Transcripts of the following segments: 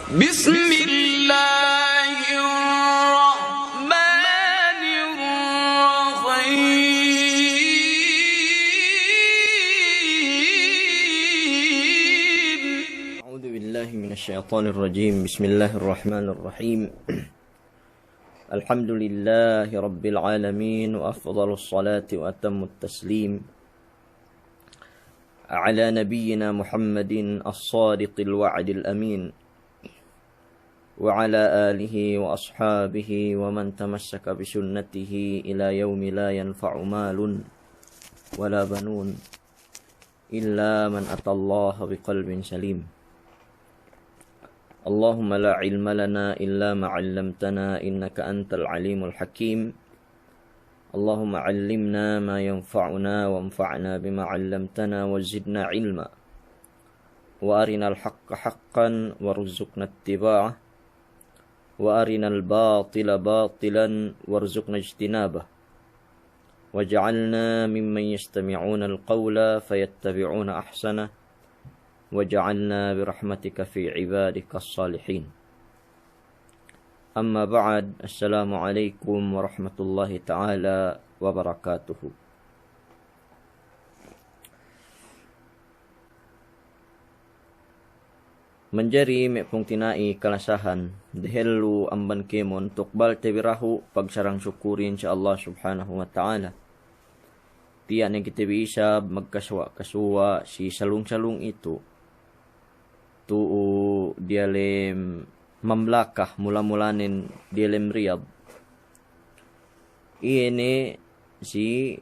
بسم الله الرحمن الرحيم أعوذ بالله من الشيطان الرجيم. بسم الله الرحمن الرحيم. الحمد لله رب العالمين، وأفضل الصلاة وأتم التسليم على نبينا محمد الصادق الوعد الأمين، وعلى آله وأصحابه ومن تمسك بسنته إلى يوم لا ينفع مال ولا بنون إلا من أتى الله بقلب سليم. اللهم لا علم لنا إلا ما علمتنا إنك أنت العليم الحكيم. اللهم علمنا ما ينفعنا وانفعنا بما علمتنا وزدنا علما، وأرنا الحق حقا وارزقنا اتباعه، وأرنا الباطل باطلا وارزقنا اجتنابه، واجعلنا ممن يستمعون القول فيتبعون أحسنه، واجعلنا برحمتك في عبادك الصالحين. أما بعد، السلام عليكم ورحمة الله تعالى وبركاته. Menjari mekpong tinai kalasahan dehelu amban kemon tukbal tebirahu pagsarang syukurin sa Allah subhanahu wa ta'ala. Tiyan yang kita bisa magkaswa si salung-salung itu tuu dialem mamlakah mula-mulanin dialem Riyadh. Ini si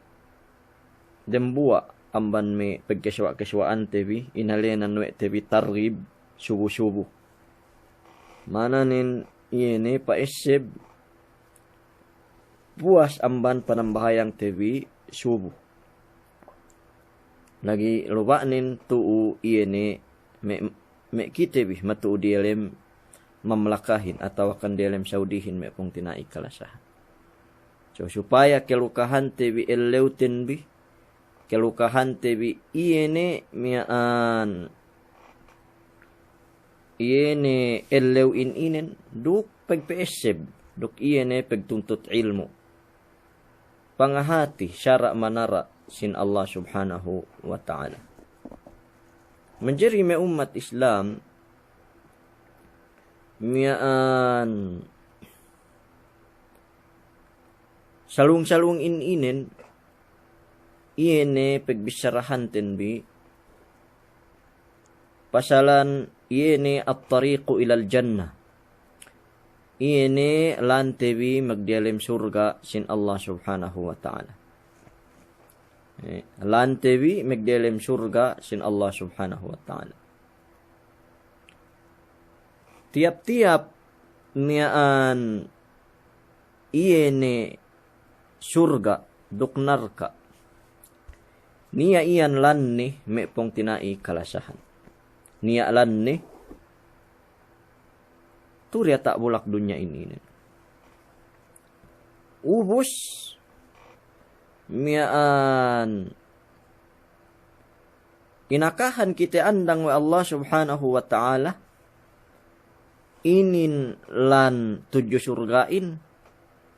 dembua amban me pagkaswa-kaswaan tebi inalenan we tebi targhib subuh-subuh. Mananin ini paisib puas amban panambahayang tebi subuh. Lagi lubanin tuu ini me kitebi matu dialem mamlakahin atau akan dialem saudihin me pong tinai kalasahan. So supaya kelukahan tebi eleutin bi kelukahan tebi iene miaan iene eleu inen duk pagpeeseb duk iene pagtuntut ilmu pangahati syara manara sin Allah subhanahu wa ta'ala. Menjadi me umat Islam miaan salung-salung inen iene pagbisarahan tenbi pasalan iene at-tariqu ilal jannah, iene lantebi magdialem surga sin Allah subhanahu wa ta'ala. Lantebi magdialem surga sin Allah subhanahu wa ta'ala. Tiap-tiap niaan iene surga duknarka niya iyan lanni me pong tinai kalasahan. Niya lanni turya tak bulak dunya ini. Ubus miaan inakahan kita andang wa Allah subhanahu wa ta'ala inin lan tujuh surgain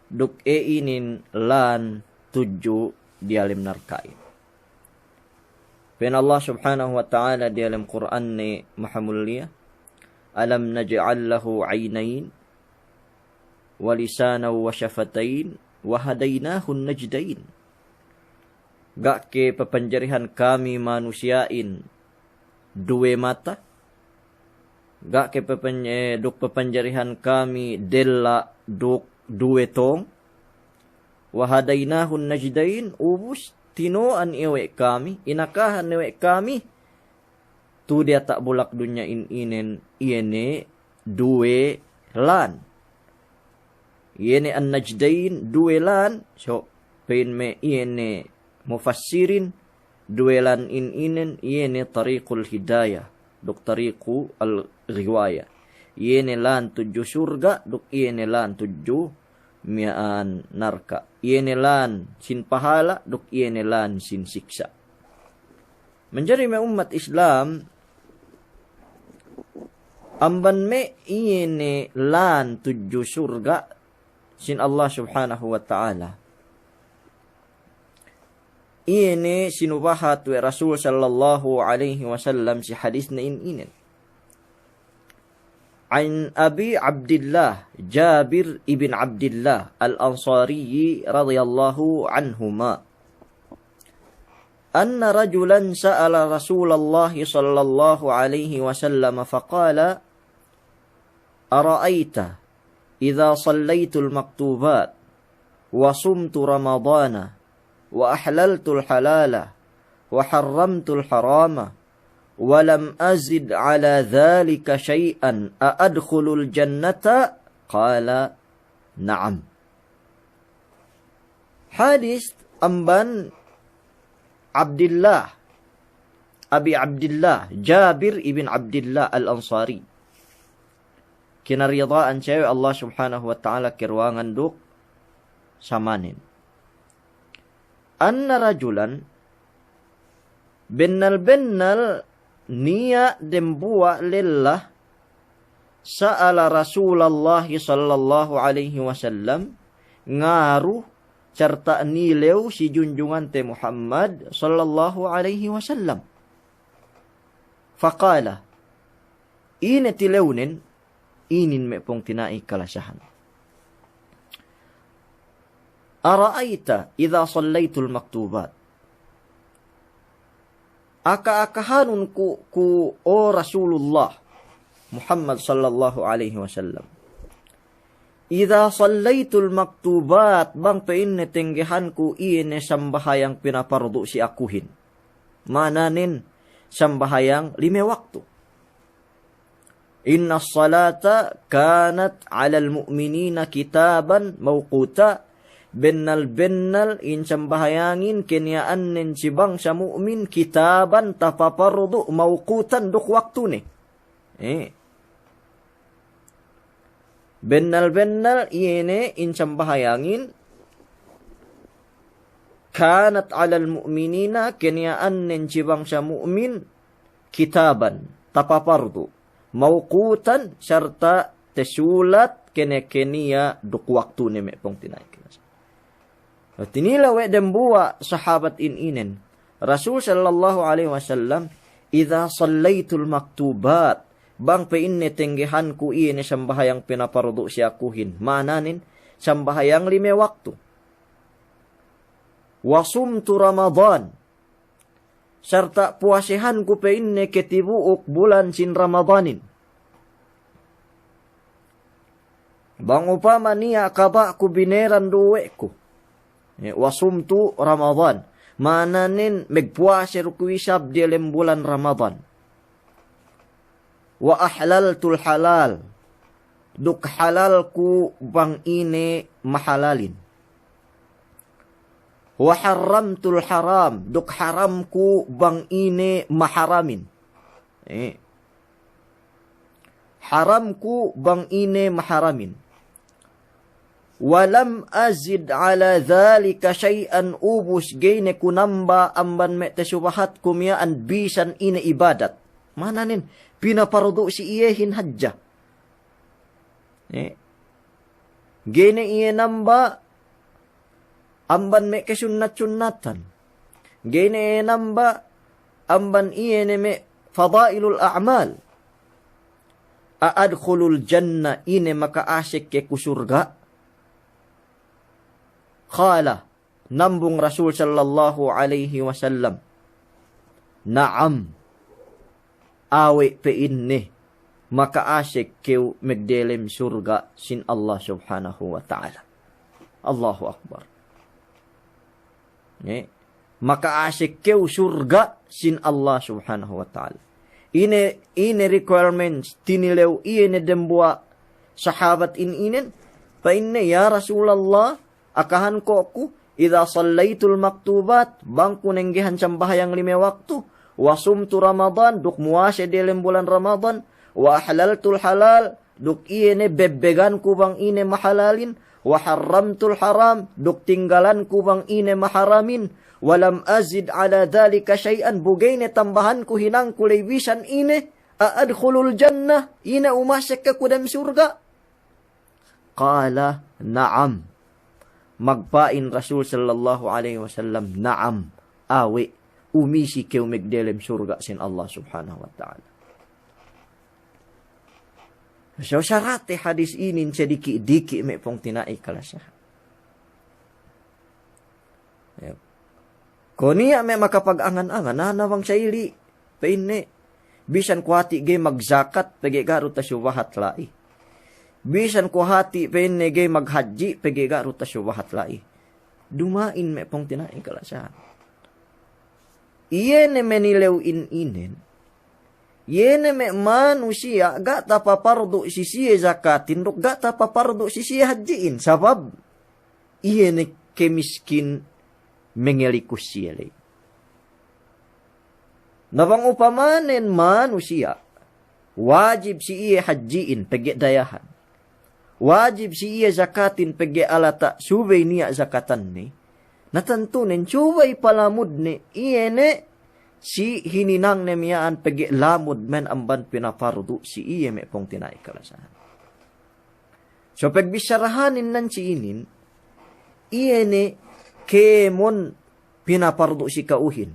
duk inin lan tujuh dialim narkain. Pen Allah subhanahu wa ta'ala dialim Quran ni mahamulliya alam naj'al lahu aynain wa lisanan wa syafatain wa hadainahu najdain. Gak ke pepenjarihan kami manusiain dua mata, gak ke pepenjarihan kami dela duk dua tong, wahadainahun najdain ubus tinoan iwe kami inakahan iwe kami tu dia tak bulak dunya inen iene dua lan iene an najdain dua lan so pen me iene mufassirin duelan inen iene tariqul hidayah duk tariqu al riwayah iene lan tujuh surga duk iene lan tujuh miaan narka iene lan sin pahala duk iene lan sin siksa. Menjadi umat Islam amban me iene lan tuju surga sin Allah subhanahu wa ta'ala. Iene sinubahat wa Rasul sallallahu alaihi wasallam si hadis na inen. An Abi Abdullah Jabir ibn Abdullah al-Ansari radhiyallahu anhuma. أن رجلا سأل رسول الله صلى الله عليه وسلم فقال أرأيت إذا صليت المكتوبات وصمت رمضان وأحللت الحلال وحرمت الحرام ولم أزد على ذلك شيئا أأدخل الجنة؟ قال نعم. حديث أمبان Abdullah, Abi Abdullah, Jabir ibn Abdullah al-Ansari. Kinaridaan cewek Allah subhanahu wa ta'ala kirwangan duk samanin. Anna rajulan bennal niya dembuwa lillah sa'ala Rasulullah sallallahu alaihi wasallam ngaruh serta nilew si junjungan te Muhammad sallallahu alaihi wasallam. Faqala, ine tilewnen, inin me pong tinai kalasahan. Ara'aita idha sallaytul maktubat. Aka-akahanun ku o Rasulullah Muhammad sallallahu alaihi wasallam. Idza sallaitul maktubat bang painne tenggehan ku iine sambahayang pinapardu si akuhin. Mananin sambahayang 5 waktu. Inna salata kanat 'alal mu'minina kitaban mawquta. Bennal in sambahayangin kenyaanin si bangsa mu'min kitaban tapapardu mawqutan duk waktu ni. Bennal iene insam bahayangin kanat 'alal mu'minina kenyaan nencibang sa mu'min kitaban tapapardu mauqutan serta tesulat kene-kenia duk waktu ni me pong tinay kinas. Tinila we dembuwa sahabat inen Rasul sallallahu alaihi wasallam idza sallaitul maktubat bang painne tenggehan ku iene sambahayang pinapardu siya kuhin. Mananin sambahayang 5 waktu. Wasumtu Ramadan. Serta puasihan ku painne ketibuuk bulan sin Ramadanin. Bang upama niya kaba ku bineran duwe ku. Wasumtu Ramadan. Mananin megpuasi ku isab di bulan Ramadan. Wa ahlaltul halal. Duk halal ku bang ine mahalalin. Wa haramtul haram. Duk haram ku bang ine maharamin. Haram ku bang ine maharamin. Walam azid ala dhalika syai'an ubus gene kunamba amban me tesubahat kumyaan bisan ine ibadat. Mananin pinaparudu si iyehin hajja. Gene iye namba amban me kesunnat-sunnatan. Gene iye namba amban iye ne me fadailul a'mal. Aadkhulul jannah ine makaasik ke kusurga. Qala nambung Rasul sallallahu alaihi wasallam. Naam. Awe pe inne makaasik keu megdelem surga sin Allah subhanahu wa ta'ala. Allahu akbar. Makaasik keu surga sin Allah subhanahu wa ta'ala. Ine requirements tinilew ine dembua sahabat inen pa inne ya Rasulullah akahan ko aku idza sallaitul maktubat bangku nenggehan sambahayang 5 waktu wasumtu Ramadan duk muase dalam bulan Ramadan wa halaltul halal duk iene bebbegan ku bang ine mahalalin wa haramtul haram duk tinggalan ku bang ine maharamin walam azid ala dhalika syai'an bugaine tambahan ku hinang ku lewisan ine Aadkhulul jannah, ina umasyak ka kudam surga? Qala, na'am. Magpain Rasul sallallahu alaihi wasallam, na'am. Awi, umisi kayo migdelem surga sin Allah subhanahu wa ta'ala. So, syarate hadis inin sa diki-diki may pong tinai kalasya. Kuniya may makapag-angan-angan, nanawang sayili, paine. Bisan kuhati gay magzakat, pagi garo ta syuwahat lai. Bisan kuhati paine gay maghadji, pagi garo ta syuwahat lai. Dumain may pong tinai kalasya. Iyan menilew inin. Yene me manusia gata papardo si siya zakatin, dok gata papardo si siya hadjiin. Sabab, yene kemiskin mengelikus siya. Nabang upamanen manusia, wajib si iya hadjiin pagi dayahan. Wajib si iya zakatin pagi alata subay niya zakatan ni. Natantunin, subay palamud ni iyene si hininang nemiyaan pagi lamud men amban pinaparudu si iya me pong tinay kalasahan. So pagbisarahanin nan si inin, iyene kemon pinaparudu si kauhin.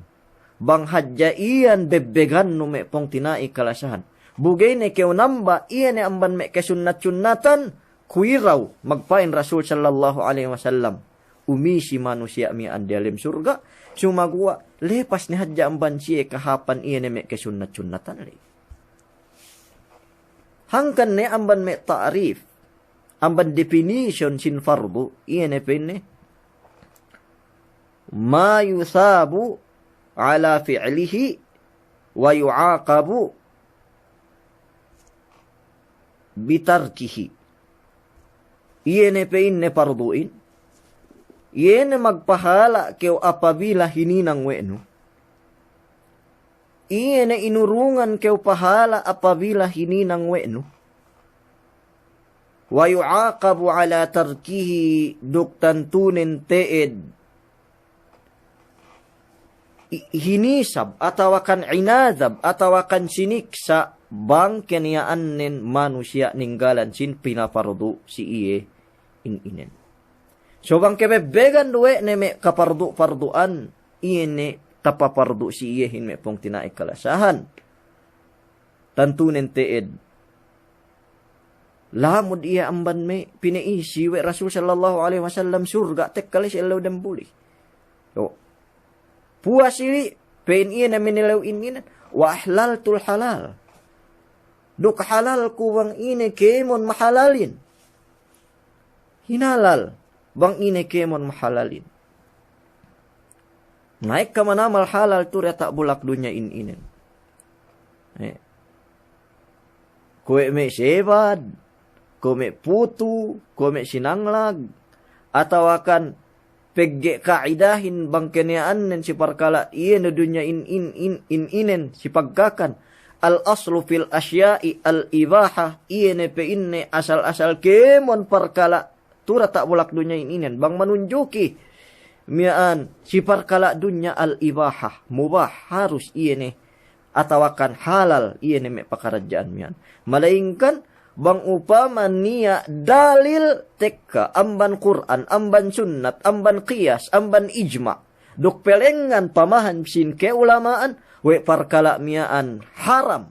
Bang hadya iyan bebegan no me pong tinay kalasahan. Bugay ne keo namba, iyene amban me kesunat-sunatan, kuiraw magpain Rasul sallallahu alaihi wasallam. Umisi manusia mi andalim surga, sumagwa lepas ni hadya amban siya kahapan iyan me kesunat-sunatan li. Hangkan ne amban me ta'rif, amban definition sin fardu, iyan e penne ma yusabu ala fi'lihi wa yu'aqabu bitarkihi. Iyan e penne farduin. Iyan magpahala keo apabila hininang weno. Iyan inurungan keo pahala apabila hininang weno. Wa yu'aqabu ala tarkihi duktantunin teed. Hinisab atawakan inadab atawakan siniksa bang keniyaanin manusia ninggalan sin pinapardo si iye inen. So bang kebebegan duwe ne me kapardu-parduan iene tapapardu si iyehin me pong tinaik kalasahan. Tantunen teed. Lamod iya amban me pinaisi we Rasul sallallahu alaihi wasallam surga tek kalis elaw dambuli. So puas ili pen iya na menilaw ininan wa ahlaltul halal. Duk halal kuwang ine kemon mahalalin. Hinalal. Bang ine kemon mahalalin. Naik ka manamal halal tu tak bulak dunya inin. Kue me sebad, kue me putu, kue me sinanglag, atau akan pegge kaidahin bang keniaan nen si parkala iye na dunya inen si pagkakan. Al aslu fil asya'i al ibaha iye ne pe inne asal-asal kemon parkala tura tak bulak dunya inen bang menunjuki miaan si perkala dunya al ibahah mubah harus iene atawakan halal iene me pakarajaan mian malaingkan bang upama niya dalil tekka amban Quran amban sunnat amban qiyas amban ijma duk pelengan pamahan sin keulamaan we perkala miaan haram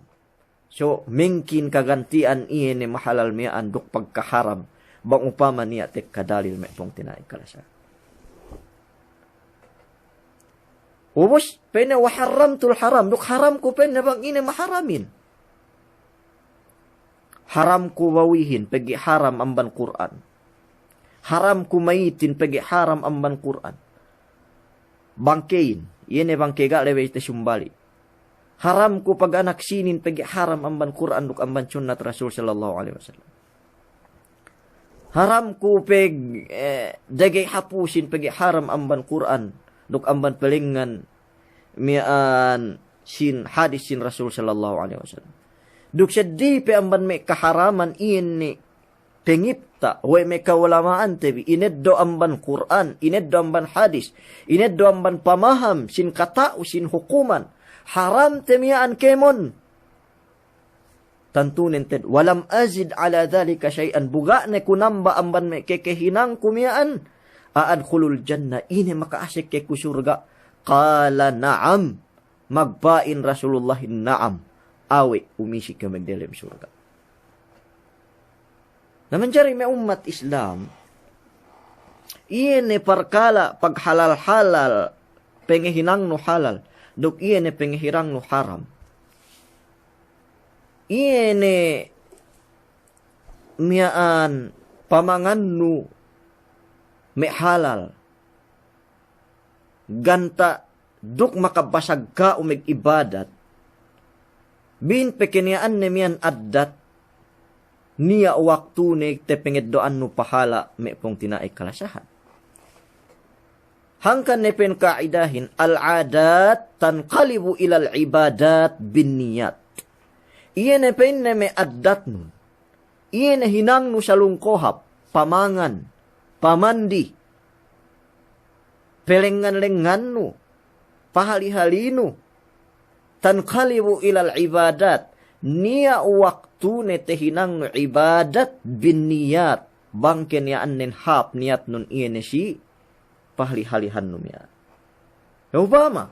so mungkin kagantian iene mahalal miaan duk pagkaharam bang upama niya tek kadalil me pong tinay kalasa. Ubus pena wa haramtul haram. Duk haram ko pena bang ine maharamin. Haram ko wawihin pagi haram amban Quran. Haram ko maitin pagi haram amban Quran. Bangkein. Yene bangke ga lewe ite sumbali. Haram ko pag anak sinin pagi haram amban Quran duk amban sunnat Rasul sallallahu alaihi wasallam. Haram ku peg dagay hapusin pagi haram amban Quran duk amban pelingan mian sin hadis sin Rasul sallallahu alaihi wasallam duk seddi pe amban me kaharaman ini pengipta we me kawalamaan tebi ineddo amban Quran ineddo amban hadis ineddo amban pamaham sin kata usin hukuman haram temian kemon tantunin ted walam azid ala dhalika syai'an buga ne kunamba amban me kekehinang kumiaan aadkhulul jannah ini makaasik ke ku surga qala na'am magbain Rasulullah na'am awi umisi ka magdalam surga. Naman jari may umat Islam iyan parkala pag halal pengehinang no halal dok iyan pengehirang no haram iyan miyaan pamangan no may halal ganta duk makabasag ka umig ibadat bin pekeniaan nemian addat niya waktu ne te pengeddoan no pahala me pong tinaay kalasahan. Hangkan ne pen kaidahin al-adat tanqalibu ilal ibadat bin niyat. Iyan ne pen ne me addat nun. Iyan ne hinang no sa lungkohap, pamangan, pamandi, pelengan-lengan no, pahali-halino, tanqalibu ilal ibadat, niya waktu ne tehinang ibadat bin niyat, bangken ya annen hap niat nun iyan si pahali-halihan nun ya. Upama,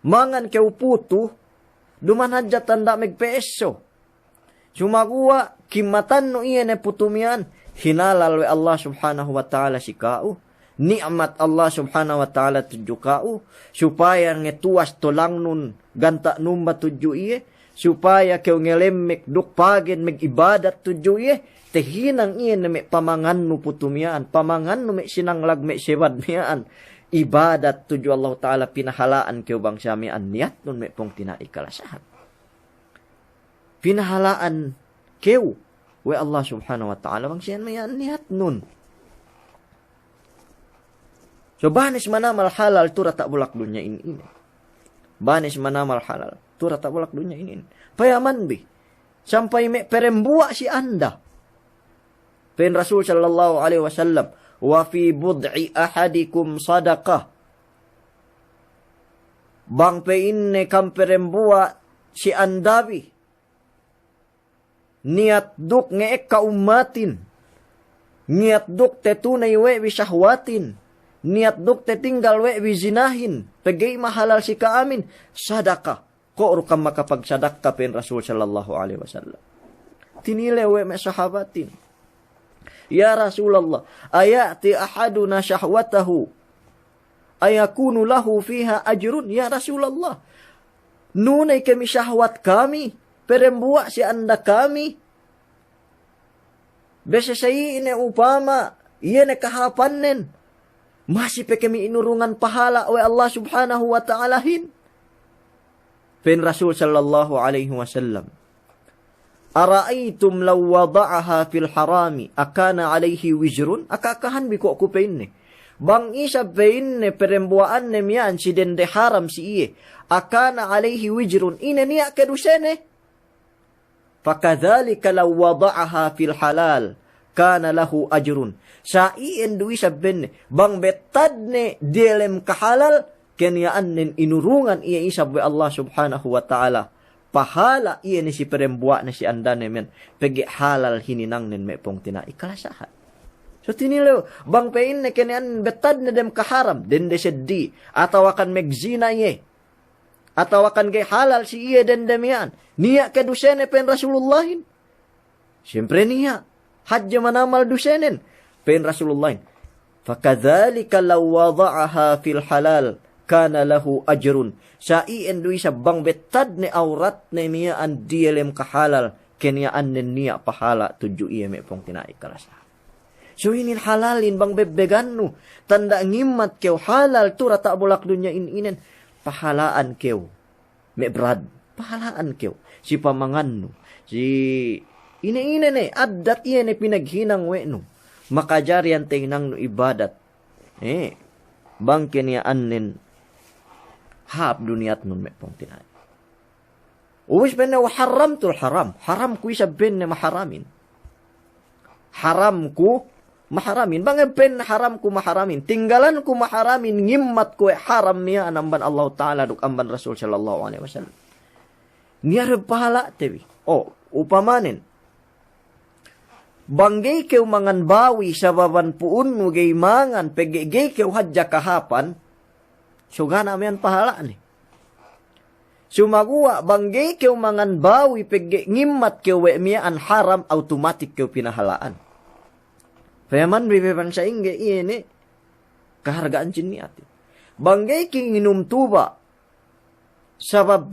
mangan keu putu, dumanadja tanda megpeso, sumaguwa kimatan no iyan putumian, hinalal we Allah subhanahu wa ta'ala si kau, ni'mat Allah subhanahu wa ta'ala tuju kau, supaya ngetuas tolang nun, ganta numba tuju iye, supaya kau ngelemek duk pagin mag-ibadat tuju iye, tehinang iye na may pamangan no putumian, pamangan no may sinanglag may sewad miyaan, ibadat tuju Allah ta'ala pinahalaan kau bang siyamian, niyat nun may pong tinaikalasahan. Pinahalaan kau, we Allah subhanahu wa ta'ala bang siyan mayan niyat nun. So, banis manamal halal, tura tak bulak dunya ini. Banis manamal halal, tura tak bulak dunya ini. Payaman bi, sampai me perembuak si anda. Pen Rasul sallallahu alaihi wasallam, wa fi bud'i ahadikum sadaqah. Bang pe inne kam perembuak si anda bi. Niat duk ngeek kaumatin. Niat duk tetunay we bi syahwatin. Niat duk te tinggal we bizinahin pagay mahalal si kaamin sadaka ko rukam makapagsadaka pen Rasul sallallahu alaihi wasallam tinile we me sahabatin ya Rasulullah ayati ahaduna syahwatahu ayakunu lahu fiha ajrun ya Rasulullah nunay kami syahwat kami perembuak si anda kami bese sayi ine upama iyan kahapanen masih kami inurungan pahala oleh Allah subhanahu wa ta'alahin. Pen Rasul sallallahu alaihi wasallam. Ara'aytum law wada'aha fil harami akana alaihi wizrun? Akakahan biko ko penne. Bang isa penne perembuaan ne miyan si dende haram si iye. Akana alaihi wizrun. Ina niya kedusene. Fakadhalika law wada'aha fil halal kana lahu ajrun. Sa iyan duwi sabihin, bang betad ne dilem kahalal, kanyaan nin inurungan iya isab we Allah subhanahu wa ta'ala. Pahala iya ni si perembuak na si anda nemen, pegi halal hininang nin may pong tinaikalasahan. So tinilaw, bang pain ne kanyaan betad ne dem kaharam, den de seddi, atawakan megzina iye, atawakan gay halal si iya den dem yan, niya kedusene pen Rasulullahin. Siyempre niya, hadya manamal dusenen, pen Rasulullah. Fakadzalika law wada'aha fil halal kana lahu ajrun. Sa iyan duwi sa bang betad ni aurat ni miya an dielem kahalal kenyaan niya pahala tuju iya may pong tinaikalas. So inin halalin bang bebegan no. Tanda ngimat kew halal tura ta bulak dunya inen pahalaan kew. May brad pahalaan kew si pamangan no. Si ine addat iya ni pinaghinang we no. Makajarian tinang no ibadat. Bangkin ya anin hap duniat nun may pong tinay. Uwis ben na haram tul haram. Haram ku isa ben na maharamin. Haram ku maharamin. Bangin ben haram ku maharamin. Tinggalan ku maharamin. Ngimmat ku haram niya anamban Allah Ta'ala duk amban Rasul sallallahu alaihi wasallam. Niyarab pahala tewi. Upamanin, banggay kew mangan bawi sa baban puun mo gay mangan, pegigay kew hadya kahapan, sugana mo yan pahala ni. Sumagawa, banggay kew mangan bawi, ngimat kew miyan haram, automatic kew pinahalaan. Payaman, bibiban sa ingge, ini, kahargaan chin ni ati. Banggay king inumtuba, sabab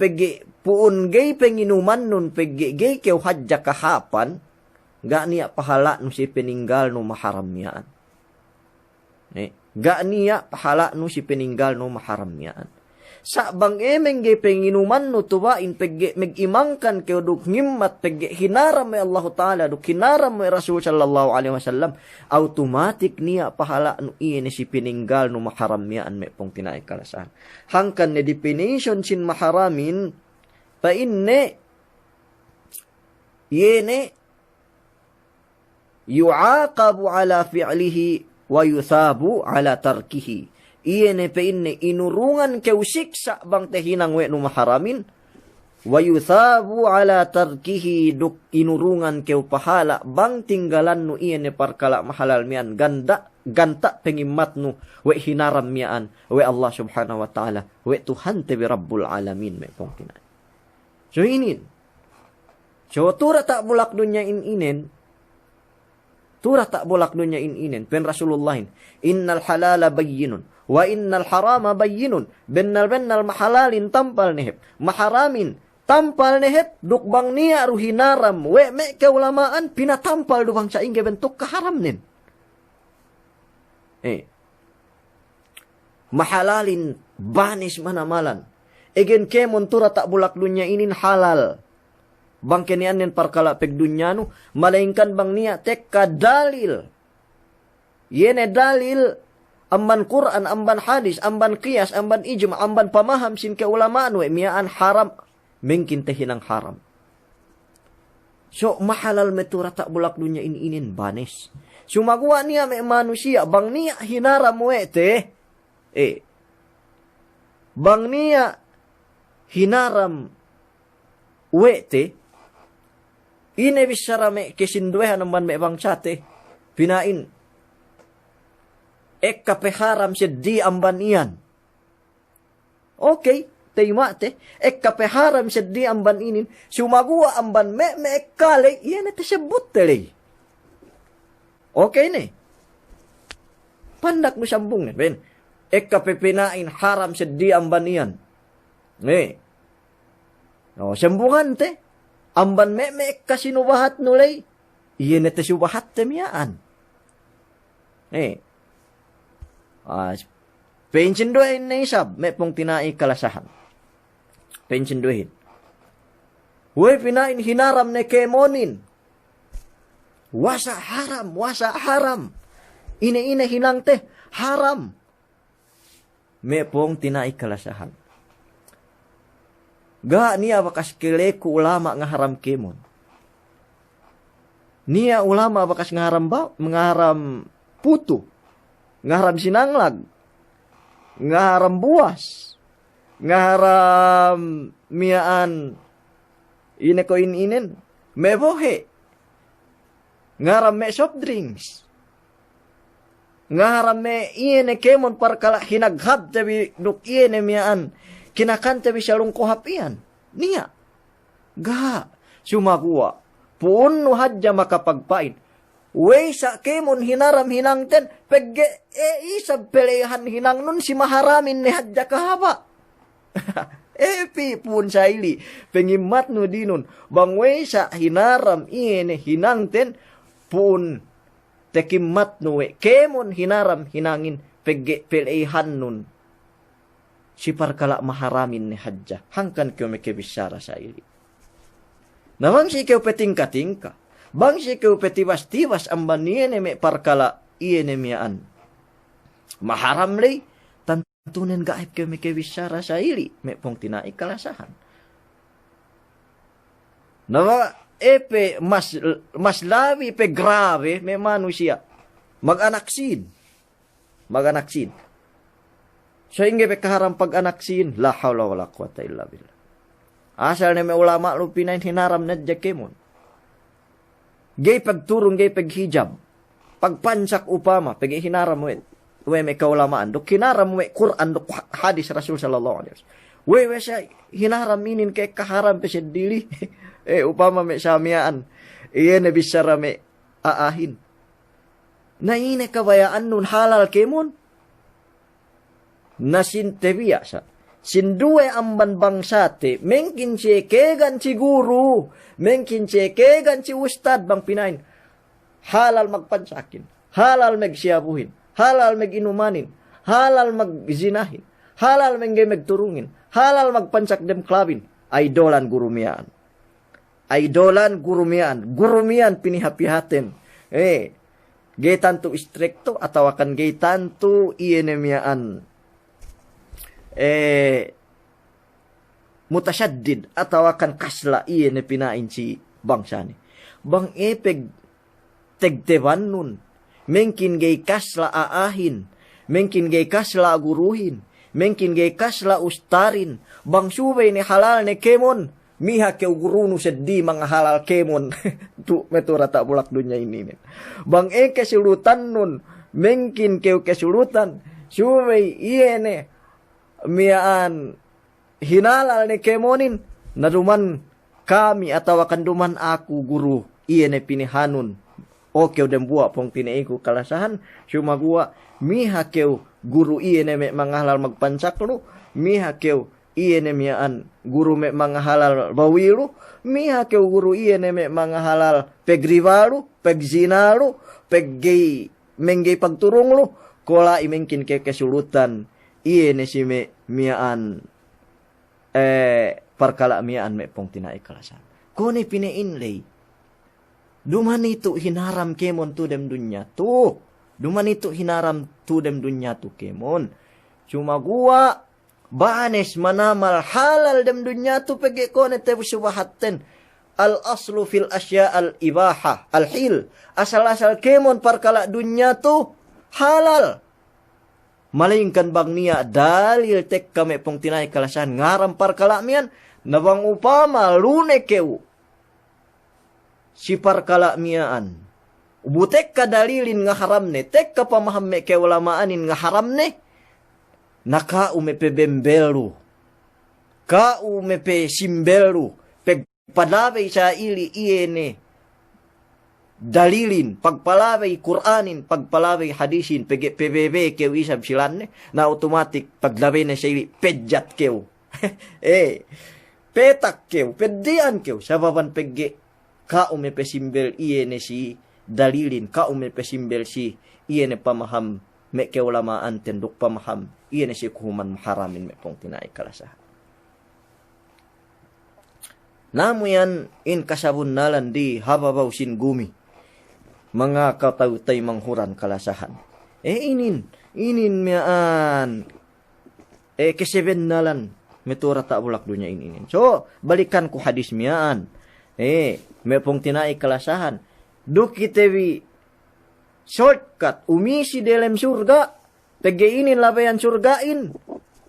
puun gay penginuman nun, gay kew hadya kahapan, ga niya pahala no si peninggal no maharam yan. Ga niya pahala no si peninggal no maharam yan. Sa bang emeng gay penginuman no tuwain mag-imangkan kayo duk ngimmat hinaram may Allah Ta'ala duk hinaram may Rasul sallallahu alaihi wasallam automatic niya pahala no iyan si peninggal no maharam yan may pong tinaikalasan. Hangkan na definition sin maharamin pa inne yene yu'aqabu ala fi'lihi wa yuthabu ala tarkihi. Iyene pe inne inurungan kew siksa bang tehinang we no maharamin wa yuthabu ala tarkihi duk inurungan kew pahala bang tinggalan no iyene parkala mahalal mian ganta pengimat no we hinaram mian we Allah subhanahu wa ta'ala we Tuhan tebi rabbul alamin me pong tinay. So inin. So tura tak bulak dunya ininen. Tura tak bulak dunya ininen. Pen Rasulullahin. Innal halala bayyinun. Wa innal harama bayyinun. Bennal mahalalin tampal nehep. Maharamin tampal nehep. Dukbang niya ruhinaram. We me keulamaan pinatampal dubang sa ingge bentuk kaharam nin. Mahalalin banis manamalan. Egen kemon tura tak bulak dunya inin halal. Bang kenian nen parkala peg dunya no, malaingkan bang niya tekka dalil. Yene dalil amban Quran, amban hadis, amban qiyas, amban ijma, amban pamaham sin keulamaan we miyaan haram mengkin tehinang haram. So mahalal metura tak bulak dunya inin banis. Sumagawa niya may manusia bang niya hinaram we te. Bang niya hinaram we te. Ine bisara me kesinduehan naman me bang chate. Pinain. Kapeharam siya di amban iyan. Okay. Taymate. Kapeharam siya di amban inin. Sumagawa amban me ekale. Iyan ito siya butele. Okay ne. Pandak mo sambung ne. Ben. Kapepinain haram siya di amban iyan. Sambungan te. Amban me kasinubahat nulay. Iyan ito subahat temiyaan. Pensinduhin na isab. May pong tinai kalasahan. Pensinduhin. Huwag pinain hinaram na kemonin. Wasa haram. Ina hinang te. Haram. May pong tinai kalasahan. Ga niya bakas kileku ulama nga haram kemon. Niya ulama bakas nga haram putu. Nga haram sinanglag. Nga haram buwas. Nga haram miyaan ine ko inin. Mebohe. Nga haram me soft drinks. Nga haram me ine kemon parkala hinaghab tabi duk ine miyaan. Kinakanta bi siya lungkuhap iyan. Niya. Ga. Sumaguwa. Puun no hadya makapagpain. Wey sa kemon hinaram hinang ten. Pegge isab pelehan hinang nun si maharamin ni hadya kahaba. Pipun sa ili. Pengimat no dinon. Bang wey sa hinaram iyan hinang ten. Puun tekimat no we. Kemon hinaram hinangin. Pegge pelehan nun. Si parkala maharamin ni hadja. Hangkan kyo may kebisara sa ili. Namang si kyo petingka-tingka. Bang si kyo petiwas-tiwas ang baniyene may parkala iyene miyaan. Maharam lay. Tantunan gaip kyo may kebisara sa ili. May pong tinaikalasahan. Nama mas labi pe grave may manusia. Mag-anaksin. So, hindi pa kaharam pag-anaksin. La hawla wala quwata illa billah. Asal na may ulama lupinain hinaram na dya kemon. Gay pagturong, gay paghijab. Pagpansak upama, pag hinaram mo, we may kaulamaan, dok hinaram mo, Quran, dok hadis Rasul sallallahu alaihi wasallam. We siya, hinaram minin kay kaharam pa siya dili. Upama may samyaan. Iyan na bisara may aahin. Naine kabayaan nun halal kemon. Nasintebiya siya. Sinduwe ang banbangsate, mengkin siya kegan si guru, mengkin siya kegan si ustad bang pinain. Halal magpansakin, halal magsiyabuhin, halal maginumanin, halal magzinahin, halal magturungin, halal magpansak dem klabin. Idolan gurumian. Idolan gurumian pinihapihaten. Gay tanto istrikto atau akan gay tanto ienemiaan. Mutasyadid atau akan kasla iene pinain si bangsa ni. Bang epeg tegteban nun. Mengkin gay kasla aahin. Mengkin gay kasla guruhin. Mengkin gay kasla ustarin. Bang subay ni halal ni kemon. Miha keu gurunu seddi mga halal kemon. Tu metura tak bulak dunya ini. Bang kesulutan nun. Mengkin keu kesulutan. Subay iene. Miaan hinalal ni kemonin naduman kami atau akan duman aku guru iene pinihanun oke dem buat pong tinaiku kalasahan cuma gua miha keu guru iene me mangahalal magpancak lu miha keu iene miaan guru me mangahalal bawilu miha keu guru iene me mangahalal pegrivalu pegzinalu peggay menggay pagturung lu kola imengkin ke kesulutan iene si me miaan perkala miaan me pong tinai kalasan. Kone pinein lay. Duman itu hinaram kemon tu dem dunya tu. Duman itu hinaram tu dem dunya tu kemon. Cuma gua banes manamal halal dem dunya tu pege kone te subahatten. Al aslu fil asya al ibaha al hil. Asal-asal kemon perkala dunya tu halal. Malingkan bang niya dalil tek kami pong tinay kalasan ngarampar kalamian na bang upama lune keu si parkalamian ubutek ka dalilin nga haram ne tek ka pamaham me keu lamaanin nga haram ne naka umepe bembelu ka umepe simbelu peg padabay sa ili iene dalilin, pagpalaway Quranin, pagpalaway hadisin, PBB kew isab silan na automatic paglaway na siya pedjat kew. Petak kew, peddian kew, sababan pegge ka umepesimbel iye ne si dalilin, ka umepesimbel si iye ne pamaham me kew lamaan tenduk pamaham iye ne si kuhuman maharamin me pong tinay kalasahan. Namu yan in kasabun nalan di hababaw sin gumi. Mga katautay manghuran kalasahan. Inin miaan. Keseben nalan. Metura tak bulak dunya inin. So, balikan ku hadis miaan. May pong tinai kalasahan. Dukitewi shortcut. Umisi dalam surga. Tegeinin labayan surgain.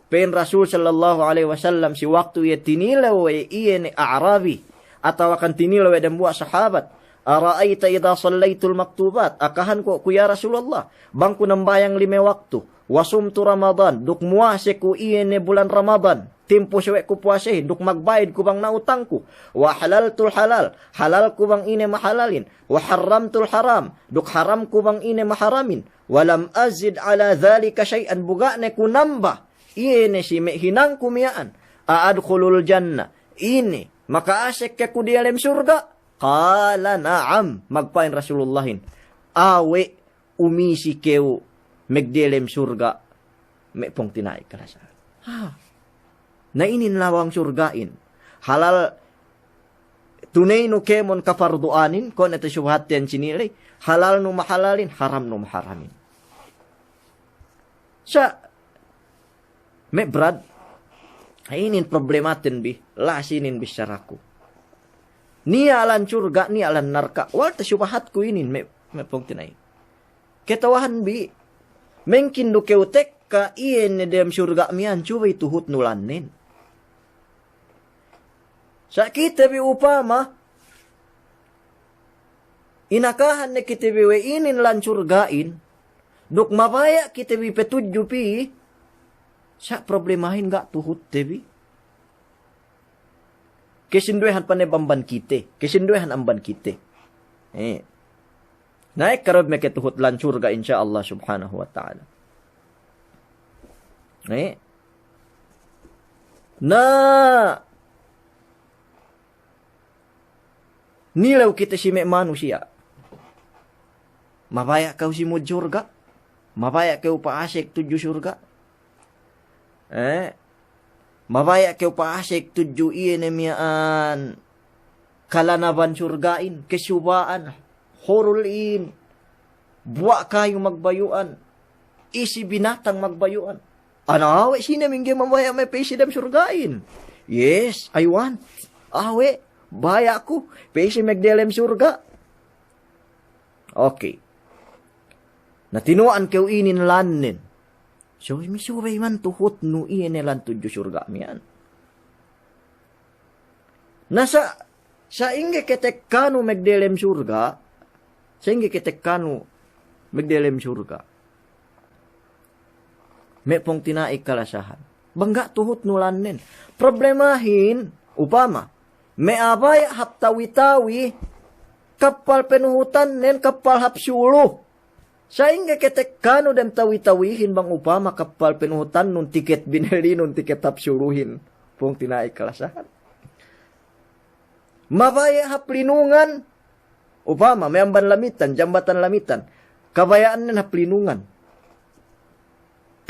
Pen Rasul sallallahu alaihi wasallam si waktu ia tinilaw iyan Arabi. Atau akan tinilaw dan buat sahabat. Ara'aita idha sallaitul maktubat. Akahan ko ya Rasulullah. Bangku nambayang 5 waktu. Wasumtu Ramadan. Duk muase ko iyan bulan Ramadan. Timpo siya ko puase. Duk magbayad ko bang nautangku. Wa halaltul halal. Halal ko bang ine mahalalin. Wa haramtul haram. Duk haram ko bang ine maharamin. Walam azid ala dhalika syai'an. Buga ne ko namba. Iyan si hinang kumiyaan. Aadkhulul jannah. Ini. Makaasek ka ko di alam surga. Qala na'am. Magpain Rasulullahin. Awe umisi keu megdelem surga. May pong tinay kalasahan. Nainin lawang surgain. Halal tunay no kemon kafarduanin. Kung ito syubhat yan sinilay. Halal no mahalalin. Haram no maharamin. Sa may brad. Ainin problematin bi. Lasinin bisyaraku. Ni alan surga, ni alan narka. Walta syubahat ko inin. May pong tinay. Ketawahan bi. Mengkin do keutek ka iyan ni dem surga miyan. Chubay tuhut nulanin. Sa kita bi upama. Inakahan na kita biwe inin lan surgain, duk mabaya kita bi petudyo pi, sa problemahin ga tuhut tebi. Kesinduhan pa ne bamban kite, kesinduhan amban kite. Naik karob me ketuhut lan surga insyaallah subhanahu wa ta'ala. Na nilaw kita si manusia. Mabaya kau si mo surga. Mabaya kau paasik tuju surga. Mabaya kau paasik tuju iyan emiyaan kalanaban surgain, kesubaan, horulin, buwa kayo magbayuan, isi binatang magbayuan. Ano, awe, sinamingge mamaya may pesidam surgain. Yes, I want. Awe, baya ko, pesi magdelem surga. Okay. Natinuan kayo inin lanin. So, misubay man tuhot no iyan nilan tudyo surga miyan. Sa inge ketek kanu magdelem surga, sa inge ketek kanu magdelem surga, may pong tinaik kalasahan. Bangga tuhot nulanin. Problemahin, upama, may abay haptawi-tawi, kapal penuhutan nen kapal hapsulo. Sa inge ketek kanu dem tawi-tawihin bang upama kapal penuhutan nun tiket binili nun tiket hapsuluhin. Pong tinaik kalasahan. Mabaya haplinungan, upama may amban lamitan, jambatan lamitan, kabayaan nen haplinungan.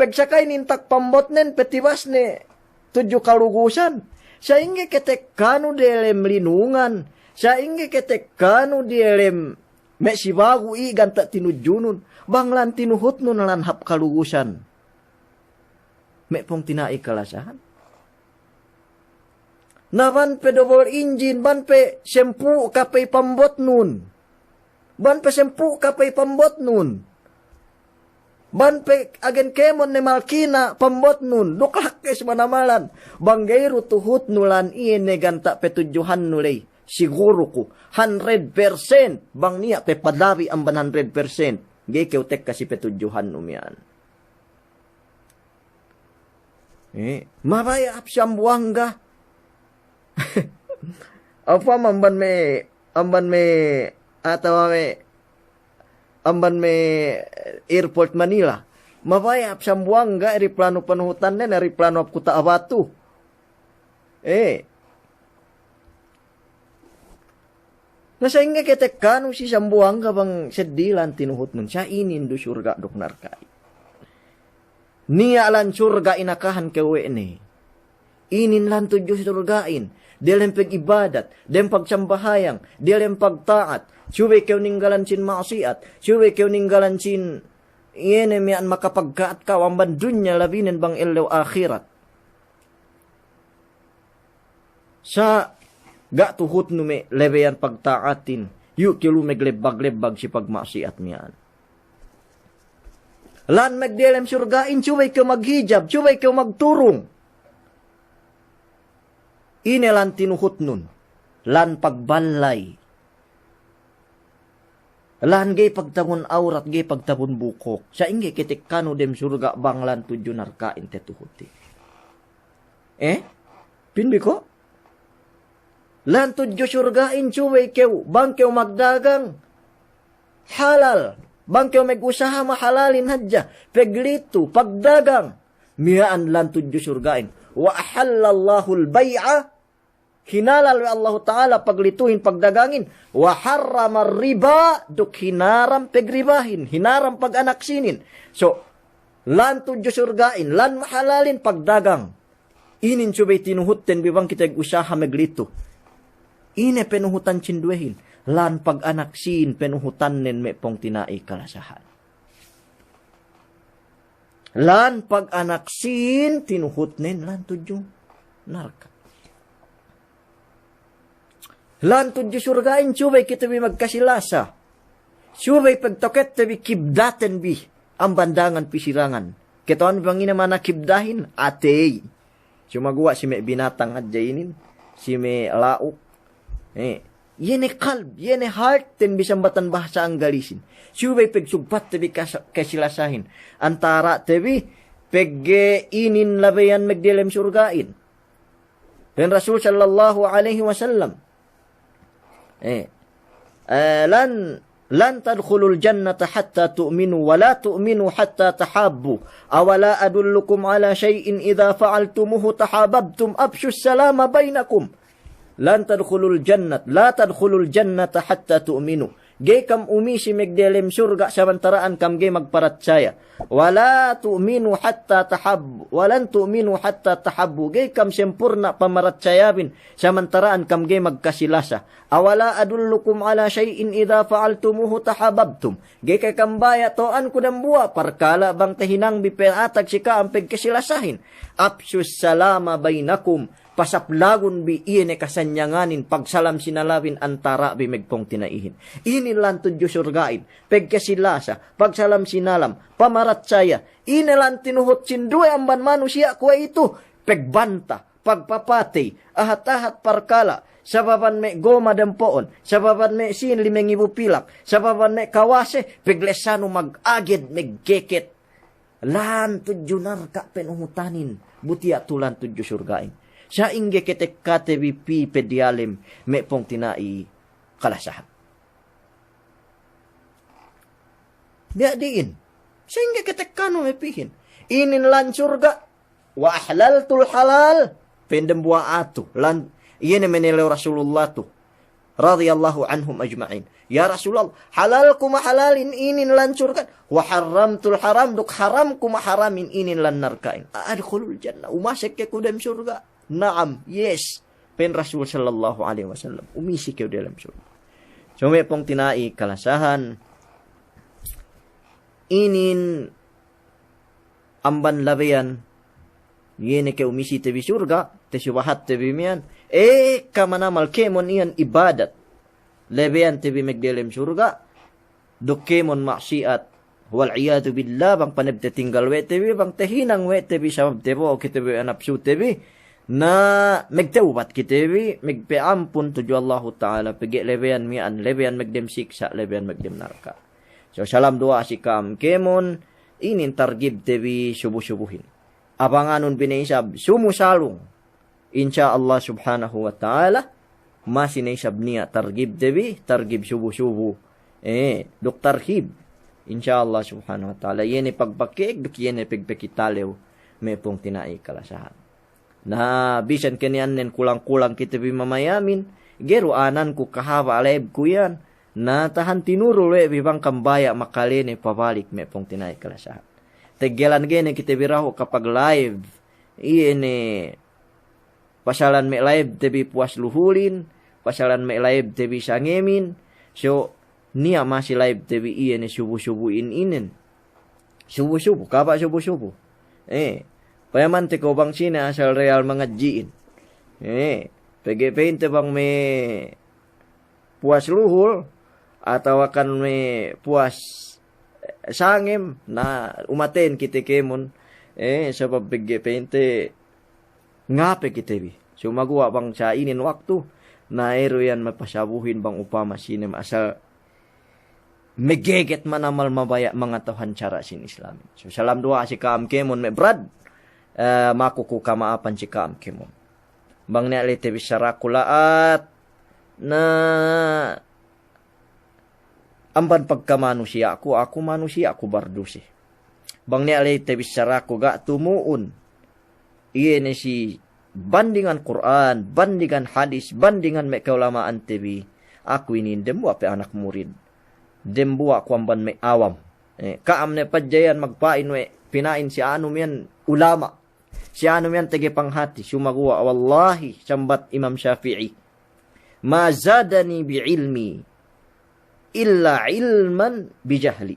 Pagsakay nintak pambot nen, petiwas ne, tudyo kalugusan. Sa inge ketek kanu delem linungan, sa inge ketek kanu delem me sibagu i ganta tinudjunun, banglan tinuhut nun nalan hap kalugusan. Me pong tinai kalasahan. Naban pe double engine, ban pe sempu kapay pambot nun. Ban pe sempu kapay pambot nun. Ban pe agen kemon ni Malkina pambot nun. Duklak kes manamalan. Banggayro tuhut nulan iyan ne ganta petudjuhan nulay. Siguro ko, 100% bang niya pe padawi ang 100%. Gay keutek kasi petudjuhan numian. Mabaya ap siyang buwangga. Apa amban me airport Manila. Mabaya ap siyang buwangga, eri plano panuhutan nen, eri plano ap kuta abatu. Nasa inga ketek kanu si sambuang ka bang sedilan tinuhut nun siya inin do surga dok narkay. Niya lan surga inakahan kewe ni. Inin lan tudyo surgain. Dilem pag ibadat, dilem pagsambayang, dilem pagtaat. Suwe kew ninggalan sin maksiat, suwe kew ninggalan sin iene mian makapagkaat ka wamban dunya labinen bang ilaw akhirat. Sa ga tuhut nume lebeyan pagtaatin, yu kilu meglebag-lebag si pagmaksiat niyan. Lan magdelem surgain, suway ka maghijab, suway ka magturong. Ine lan tinuhut nun, lan pagbalay. Lan gay pagtabon aurat, gay pagtabon bukok. Sa inge ketik kano dem surga banglan tudyo narkain tetuhuti. Pindi ko? Lan tudyo surgain suway kew, bang kew magdagang. Halal, bang kew mag-usaha mahalalin hadya. Peglito, pagdagang. Miyaan lan tudyo surgain. Wa ahallallahu al-bay'a. Hinalal wa Allah Ta'ala paglituhin, pagdagangin. Wa harrama riba, duk hinaram pegribahin, hinaram pag-anaksinin. So, lan tudyo surgain, lan mahalalin pagdagang. Inin subay tinuhuten, bibang kita usaha maglito. Ine penuhutan cindwehin, lan pag-anaksin penuhutan nen me pong tinai kalasahan. Lan pag-anaksin tinuhut nen lan tudyo narka. Lan tudyo surgain, subay kita bi magkasilasa. Subay pagtoket tabi kibdaten bi ang bandangan pisirangan. Ketawan bang inaman na kibdahin? Atey. Sumagawa si may binatang adjainin, si may lauk. Yene kalb, yene heart, ten bisang batan bahasa ang galisin. Subay pegsugpat tebi kasilasahin. Antara tebi, pegge inin labayan magdilem surgain. Dan Rasul sallallahu alaihi wasallam. Lan tadkhulul jannata hatta tu'minu wa la tu'minu hatta tahabbu. Awala adullukum ala syai'in idza fa'altumuhu tahabbtum afshus salama bainakum. La tadkhulul jannata hatta tu'minu. Gay kam umisi megdelem surga samantaraan kam gay magparatsaya. Wala tu'minu hatta tahabbu. Walan tu'minu hatta tahabbu. Gay kam sempurna pamaratsayabin samantaraan kam gay magkasilasa. Awala adullukum ala syai'in idza fa'altumuhu tahabbtum. Gay kay kambaya toan ko dambua parkala bang tahinang bipeatag sika ang pagkasilasahin. Afshus salama bainakum. Pasaplagon bi iene kasanyanganin pagsalam sinalawin antara bi megpong tinaihin. Inilan tudyo surgain, pagkasilasa, pagsalam sinalam, pamaratsaya, inilan tinuhot sinduay amban manusia kuwa ito, pegbanta, pagpapatay, ahat-ahat parkala, sababan me goma dampoon, sababan me sin limeng ibu pilak, sababan me kawase, peglesano mag-agid, meggeket. Lan tudyo narka penumutanin, butia tulan tudyo surgain. Sa ingge ketek katebi pi pedialim me pong tinai kalasahan. Dia diin. Sa ingge ketek kano me pihin. Inin lan surga. Wa ahlaltul halal. Pendem buah atu. Lan iyan menilai Rasulullah tu. Radiyallahu anhum ajma'in. Ya Rasulullah. Halal kuma halalin inin lan surga. Wa haramtul haram. Duk haram kuma haramin inin lan narkain. Adkhulul jannah. Umasek ke kudem surga. Naam, yes. Pen Rasul sallallahu alaihi wasallam. Umisi kayo dalam surga. So may pong tinai kalasahan. Inin amban labayan. Yene kayo umisi tebi surga. Tesubahat tebi miyan. Kamanamal kemon iyan ibadat. Labayan tebi magdilem surga. Dukemon maksiat. Wal'iyadu billah. Bang panabte tinggal we tebi. Bang tehinang we tebi. Sabab tebo. O kitebi anapsu tebi. Na magtawbat kitebi magpiampun tuju Allah Ta'ala pigi lebeyan mian lebeyan magdem siksa lebeyan magdem narka. So salam doa si kam kemon inin targib tebi subuh-subuhin. Abanganon binaisab sumusalong insya Allah subhanahu wa ta'ala masinaisab niya targib tebi targib subuh-subuh. Duk tarhib insya Allah subhanahu wa ta'ala yene pagpakik duk yene pagpakitalew may pong tinai kalasahan. Na bisan kanian kulang-kulang kita bimamayamin, gero anan ku kahaba aleb ku yan, na tahan tinuro we bibang kambaya makalene pabalik me pong tinay kalasahan. Tegelan gene kita biraho kapag live, iene pasalan me live tebi puas luhulin, pasalan me live tebi sangemin, so niya masih live tebi iene subuh-subuhin inen. Subuh-subuh, kaba subuh-subuh. Payaman te ko bang sina asal real mga jiin. Pagpainte bang may puas luhul atau akan may puas sangem na umaten kita kemon. Sabab pagpainte ngape kita bi. So magawa bang sa inin waktu na ero yan mapasabuhin bang upama sinem asal megeget manamal mabaya mga tawhan cara sin Islam. So salam doa si kaam kemon me brad. Makuku kamaapan si kaam kemon. Bang ni alite bisara kulaat na amban pagkamanusia ako manusia ako bardusi. Bang ni alite bisara ko ga tumuun. Iyan si bandingan Quran, bandingan hadis, bandingan me kaulamaan tebi. Aku ini dembu apa anak murid. Dembu aku amban me awam. Kaam ne padjayan magpain we pinain si anu miyan ulama. Si ano yan tagi panghati, sumagawa, wallahi, sambat Imam Syafi'i. Ma zadani bi'ilmi, illa ilman bijahli.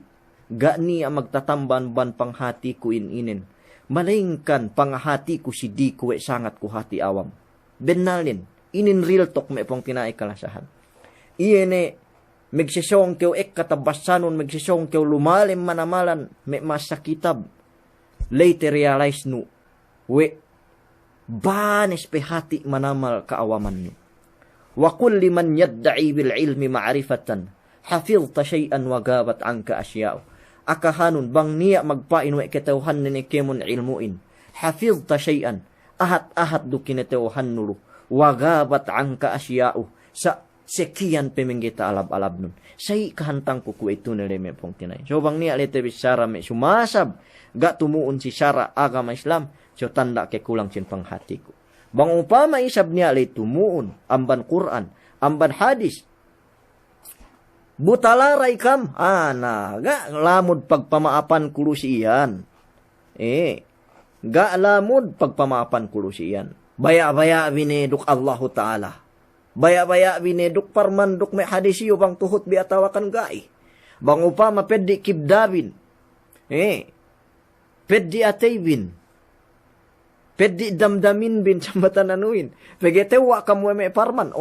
Gani ang magtatamban ban panghati ko inin. Malingkan panghati ko si di ko sangat ko hati awam. Benalin, inin real talk may pong tinay kalasahan. Iyene, magsisong kew katabasanon, magsisong kew lumalim manamalan, may masakitab. Later realize no, we banes pe hati manamal kaawaman nyo. Wa qul liman yadda'i bil ilmi ma'rifatan hafizta shay'an wa gabat anka asya'u. Akahanun bang niya magpain wa ketawhan ni kemon ilmuin. Hafizta shay'an ahat du kinetawhan nulu wa gabat anka asya'u. Sa sekian pemenggeta alab-alab nun. Say kahantang ko ito na leme pong tinay. So bang niya lete bisyara me sumasab. Ga tumuon si syara agama Islam. So tanda ke kulang sin panghati ko. Bang upama isab niya le tumuon. Amban Quran. Amban hadis. Butalaray kam. Ga lamod pagpamaapan kulusiyan. Ga lamod pagpamaapan kulusiyan. Baya-baya bineduk Allahu Ta'ala. Baya-baya bineduk parmanduk may hadisiyo bang tuhot biatawakan gai. Bang upama peddi kibdabin. Peddi ataybin. Peddi damdamin bin sambatan anuin. Pegetewa kamu may parman.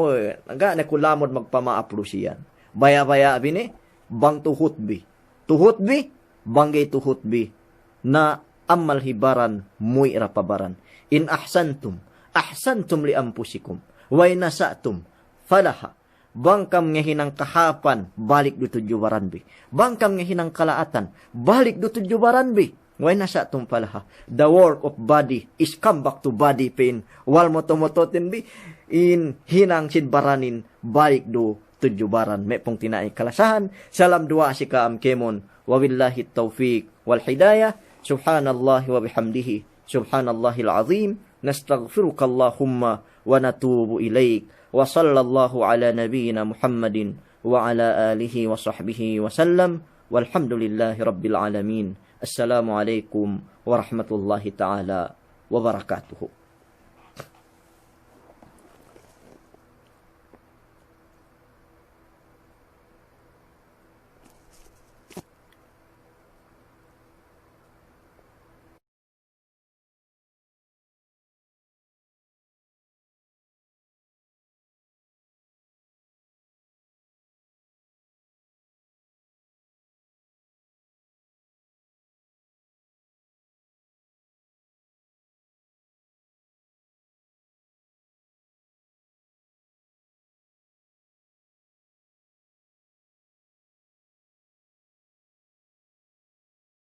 Naga nakulamod magpamaaplo siyan. Baya-baya bine bang tuhot bi. Tuhot bi banggay tuhot bi na amal hibaran muy rapabaran. In ahsantum li ampusikum. Way nasatum falaha. Bangkam ngahinang kahapan balik do tujubaran bi. Bangkam ngahinang kalaatan balik do tujubaran bi. Way nasatum falaha. The work of body is come back to body pain. Wal motomototin bi in hinang sidbaranin balik do tujubaran. May pong tinay kalasahan. Salam dua si kaam kemon. Wabillahi tawfiq wal hidayah. Subhanallahi wa bihamdihi. Subhanallahil azim. Nastaghfiruka Allahumma wa natubu ilaik. Wa sallallahu ala nabiyyina Muhammadin wa ala alihi wa sahbihi wa sallam. Walhamdulillahi rabbil alamin. Assalamualaikum warahmatullahi ta'ala wabarakatuh.